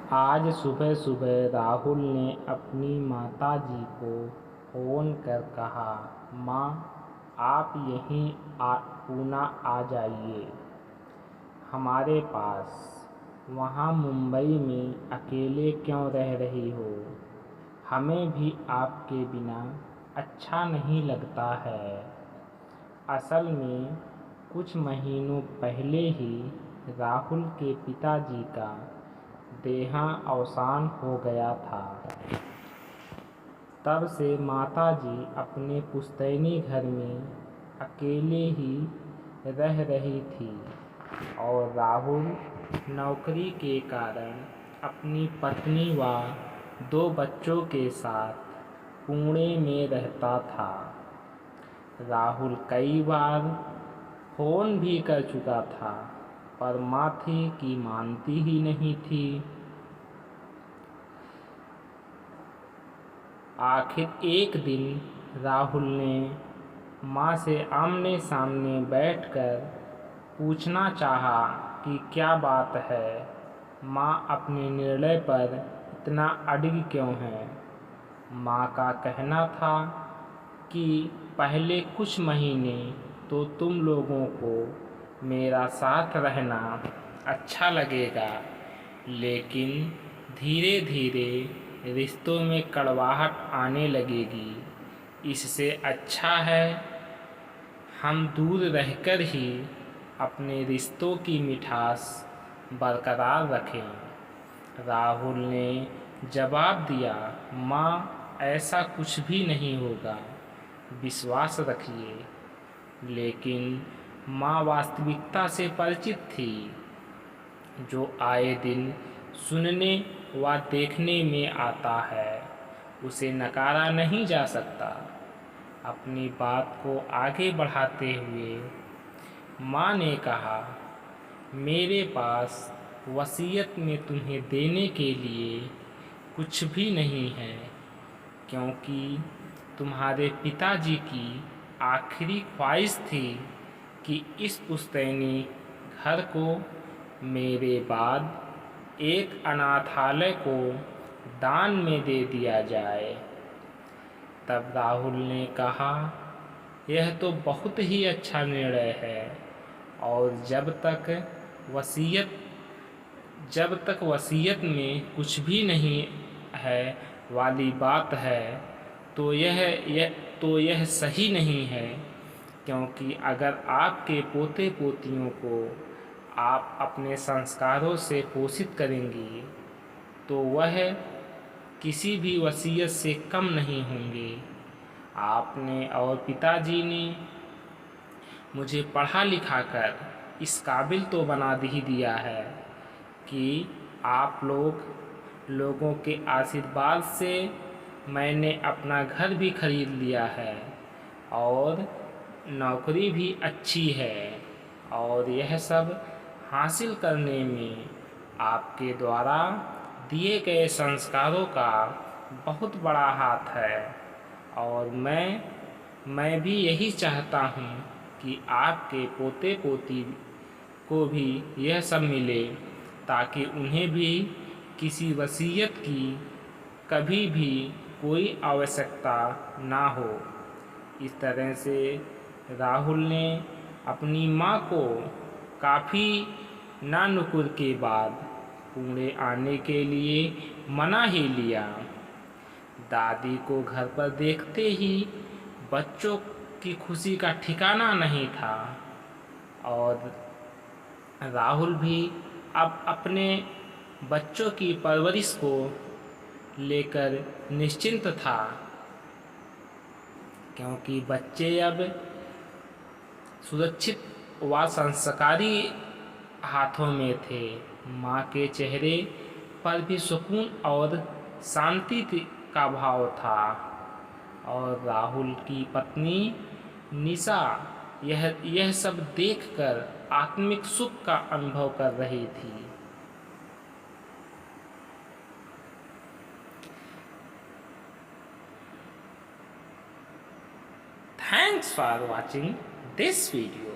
आज सुबह सुबह राहुल ने अपनी माताजी को फ़ोन कर कहा, माँ, आप यहीं पूना आ जाइए हमारे पास। वहाँ मुंबई में अकेले क्यों रह रही हो? हमें भी आपके बिना अच्छा नहीं लगता है। असल में कुछ महीनों पहले ही राहुल के पिताजी का देहावसान हो गया था। तब से माताजी अपने पुश्तैनी घर में अकेले ही रह रही थी और राहुल नौकरी के कारण अपनी पत्नी व 2 बच्चों के साथ पुणे में रहता था। राहुल कई बार फ़ोन भी कर चुका था, पर माँ थी कि मानती ही नहीं थी। आखिर एक दिन राहुल ने माँ से आमने सामने बैठकर पूछना चाहा कि क्या बात है, माँ अपने निर्णय पर इतना अडिग क्यों है। माँ का कहना था कि पहले कुछ महीने तो तुम लोगों को मेरा साथ रहना अच्छा लगेगा, लेकिन धीरे धीरे रिश्तों में कड़वाहट आने लगेगी। इससे अच्छा है हम दूर रहकर ही अपने रिश्तों की मिठास बरकरार रखें। राहुल ने जवाब दिया, माँ, ऐसा कुछ भी नहीं होगा, विश्वास रखिए। लेकिन माँ वास्तविकता से परिचित थी, जो आए दिन सुनने व देखने में आता है, उसे नकारा नहीं जा सकता। अपनी बात को आगे बढ़ाते हुए माँ ने कहा, मेरे पास वसीयत में तुम्हें देने के लिए कुछ भी नहीं है, क्योंकि तुम्हारे पिताजी की आखिरी ख्वाहिश थी कि इस पुश्तैनी घर को मेरे बाद एक अनाथालय को दान में दे दिया जाए। तब राहुल ने कहा, यह तो बहुत ही अच्छा निर्णय है, और जब तक वसीयत में कुछ भी नहीं है वाली बात है, तो यह सही नहीं है, क्योंकि अगर आपके पोते पोतियों को आप अपने संस्कारों से पोषित करेंगी, तो वह किसी भी वसीयत से कम नहीं होंगे। आपने और पिताजी ने मुझे पढ़ा लिखा कर इस काबिल तो बना ही दिया है कि आप लोगों के आशीर्वाद से मैंने अपना घर भी खरीद लिया है और नौकरी भी अच्छी है, और यह सब हासिल करने में आपके द्वारा दिए गए संस्कारों का बहुत बड़ा हाथ है। और मैं भी यही चाहता हूँ कि आपके पोते पोती को भी यह सब मिले, ताकि उन्हें भी किसी वसीयत की कभी भी कोई आवश्यकता ना हो। इस तरह से राहुल ने अपनी माँ को काफ़ी नानुकुर के बाद पुणे आने के लिए मना ही लिया। दादी को घर पर देखते ही बच्चों की खुशी का ठिकाना नहीं था, और राहुल भी अब अपने बच्चों की परवरिश को लेकर निश्चिंत था, क्योंकि बच्चे अब सुरक्षित व संस्कारी हाथों में थे। माँ के चेहरे पर भी सुकून और शांति का भाव था, और राहुल की पत्नी निशा यह सब देखकर आत्मिक सुख का अनुभव कर रही थी। Thanks for watching this video.